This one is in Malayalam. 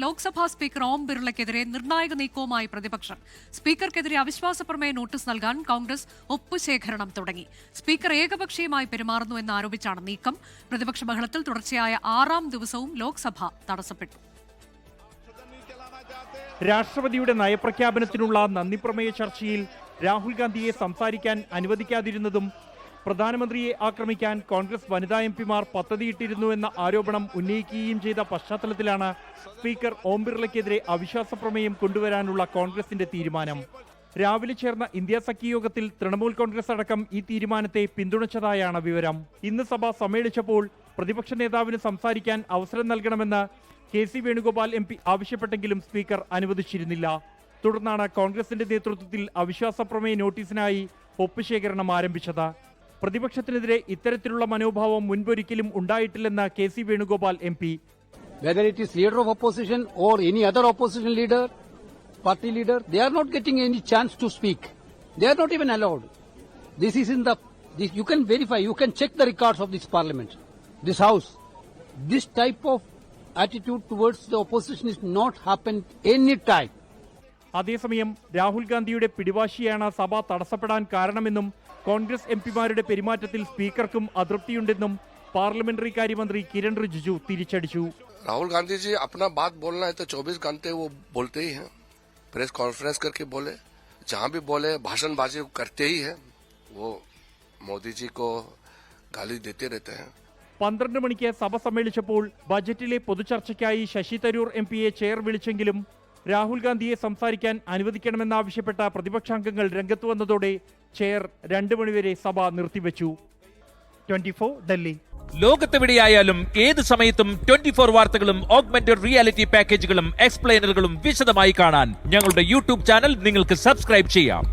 ലോക്സഭാ സ്പീക്കർ ഓം ബിർളയ്ക്കെതിരെ നിർണായക നീക്കവുമായി പ്രതിപക്ഷം. സ്പീക്കർക്കെതിരെ അവിശ്വാസ പ്രമേയ നോട്ടീസ് നൽകാൻ കോൺഗ്രസ് ഒപ്പുശേഖരണം തുടങ്ങി. സ്പീക്കർ ഏകപക്ഷീയമായി പെരുമാറുന്നു എന്നാരോപിച്ചാണ് നീക്കം. പ്രതിപക്ഷ ബഹളത്തിൽ തുടർച്ചയായ 6ാം ദിവസവും ലോക്സഭ തടസ്സപ്പെട്ടു. രാഷ്ട്രപതിയുടെ നയപ്രഖ്യാപനത്തിനുള്ള നന്ദിപ്രമേയ ചർച്ചയിൽ രാഹുൽ ഗാന്ധിയെ സംസാരിക്കാൻ അനുവദിക്കാതിരുന്നതും പ്രധാനമന്ത്രിയെ ആക്രമിക്കാൻ കോൺഗ്രസ് വനിതാ എംപിമാർ പദ്ധതിയിട്ടിരുന്നുവെന്ന ആരോപണം ഉന്നയിക്കുകയും ചെയ്ത പശ്ചാത്തലത്തിലാണ് സ്പീക്കർ ഓം ബിർളയ്ക്കെതിരെ അവിശ്വാസ പ്രമേയം കൊണ്ടുവരാനുള്ള കോൺഗ്രസിന്റെ തീരുമാനം. രാവിലെ ചേർന്ന ഇന്ത്യ സഖ്യയോഗത്തിൽ തൃണമൂൽ കോൺഗ്രസ് അടക്കം ഈ തീരുമാനത്തെ പിന്തുണച്ചതായാണ് വിവരം. ഇന്ന് സഭ സമ്മേളിച്ചപ്പോൾ പ്രതിപക്ഷ നേതാവിന് സംസാരിക്കാൻ അവസരം നൽകണമെന്ന് KC വേണുഗോപാൽ MP ആവശ്യപ്പെട്ടെങ്കിലും സ്പീക്കർ അനുവദിച്ചിരുന്നില്ല. തുടർന്നാണ് കോൺഗ്രസിന്റെ നേതൃത്വത്തിൽ അവിശ്വാസ പ്രമേയ നോട്ടീസിനായി ഒപ്പുശേഖരണം ആരംഭിച്ചത്. പ്രതിപക്ഷത്തിനെതിരെ ഇത്തരത്തിലുള്ള മനോഭാവം മുൻപൊരിക്കലും ഉണ്ടായിട്ടില്ലെന്ന് KC Venugopal MP. Whether it is leader of opposition or any other opposition leader, party leader, they are not getting any chance to speak. They are not even allowed. This is in the, you can verify, you can check the records of this parliament, this house. This type of attitude towards the opposition is not happened any time. അതേസമയം രാഹുൽ ഗാന്ധിയുടെ പിടിവാശിയാണ് സഭ തടസ്സപ്പെടാൻ കാരണമെന്നും കോൺഗ്രസ് എംപിമാരുടെ പെരുമാറ്റത്തിൽ സ്പീക്കർക്കും അതൃപ്തിയുണ്ടെന്നും പാർലമെന്ററി കാര്യമന്ത്രി കിരൺ റിജിജു തിരിച്ചടിച്ചു. राहुल गांधी जी अपना बात बोलना है तो 24 घंटे वो बोलते ही हैं, प्रेस कॉन्फ्रेंस करके बोले, जहां भी बोले भाषणबाजी करते ही हैं, वो मोदी जी को गाली देते रहते हैं. 12 മണിക്ക് സഭ സമ്മേളിച്ചപ്പോൾ ബജറ്റിലെ പൊതുചർച്ചയ്ക്കായി ശശി തരൂർ MPയെ ചെയർ വിളിച്ചെങ്കിലും രാഹുൽ ഗാന്ധിയെ സംസാരിക്കാൻ അനുവദിക്കണമെന്നാവശ്യപ്പെട്ട പ്രതിപക്ഷാംഗങ്ങൾ രംഗത്ത് വന്നതോടെ ചെയർ 2 മണിവരെ സഭ നിർത്തിവെച്ചു. 24 ഡൽഹി. ലോകത്തെവിടെയായാലും ഏത് സമയത്തും 24 വാർത്തകളും ഓഗ്മെന്റഡ് റിയാലിറ്റി പാക്കേജുകളും എക്സ്പ്ലെയിനറുകളും വിശദമായി കാണാൻ ഞങ്ങളുടെ YouTube ചാനൽ നിങ്ങൾക്ക് സബ്സ്ക്രൈബ് ചെയ്യാം.